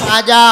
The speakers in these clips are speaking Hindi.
आजा।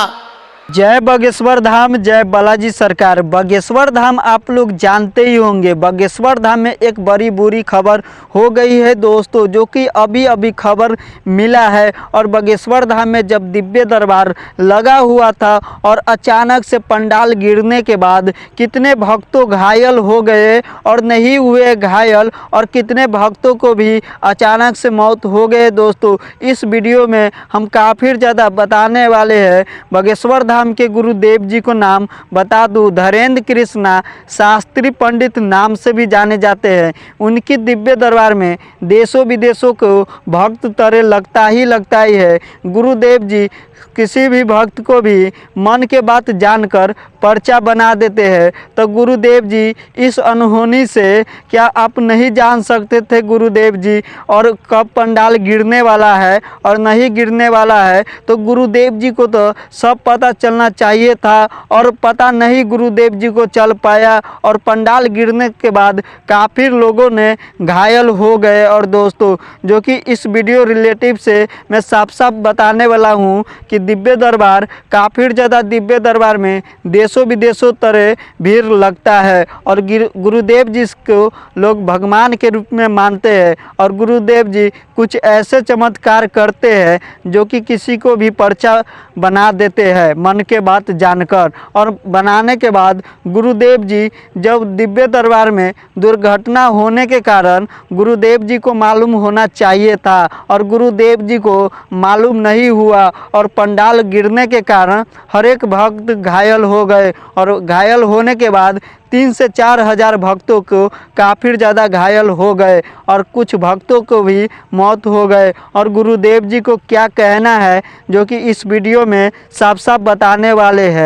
जय बागेश्वर धाम, जय बालाजी सरकार। बागेश्वर धाम आप लोग जानते ही होंगे। बागेश्वर धाम में एक बड़ी बुरी खबर हो गई है दोस्तों, जो कि अभी अभी खबर मिला है। और बागेश्वर धाम में जब दिव्य दरबार लगा हुआ था और अचानक से पंडाल गिरने के बाद कितने भक्तों घायल हो गए और नहीं हुए घायल, और कितने भक्तों को भी अचानक से मौत हो गए दोस्तों। इस वीडियो में हम काफ़ी ज़्यादा बताने वाले हैं। बागेश्वर धाम के गुरुदेव जी को नाम बता दूं, धैर्येंद्र कृष्णा शास्त्री पंडित नाम से भी जाने जाते हैं। उनकी दिव्य दरबार में देशों विदेशों को भक्त तरह लगता ही है। गुरुदेव जी किसी भी भक्त को भी मन के बात जानकर पर्चा बना देते हैं। तो गुरुदेव जी इस अनहोनी से क्या आप नहीं जान सकते थे गुरुदेव जी, और कब पंडाल गिरने वाला है और नहीं गिरने वाला है? तो गुरुदेव जी को तो सब पता चलना चाहिए था, और पता नहीं गुरुदेव जी को चल पाया, और पंडाल गिरने के बाद काफ़ी लोगों ने घायल हो गए। और दोस्तों, जो कि इस वीडियो रिलेटिव से मैं साफ साफ बताने वाला हूँ कि दिव्य दरबार काफ़ी ज़्यादा दिव्य दरबार में देशों विदेशों तरह भीड़ लगता है, और गुरुदेव जी को लोग भगवान के रूप में मानते हैं। और गुरुदेव जी कुछ ऐसे चमत्कार करते हैं जो कि किसी को भी पर्चा बना देते हैं मन के बात जानकर। और बनाने के बाद गुरुदेव जी जब दिव्य दरबार में दुर्घटना होने के कारण गुरुदेव जी को मालूम होना चाहिए था, और गुरुदेव जी को मालूम नहीं हुआ, और पंडाल गिरने के कारण हर एक भक्त घायल हो गए। और घायल होने के बाद 3 से 4 हज़ार भक्तों को काफ़ी ज़्यादा घायल हो गए, और कुछ भक्तों को भी मौत हो गए। और गुरुदेव जी को क्या कहना है, जो कि इस वीडियो में साफ साफ बताने वाले हैं।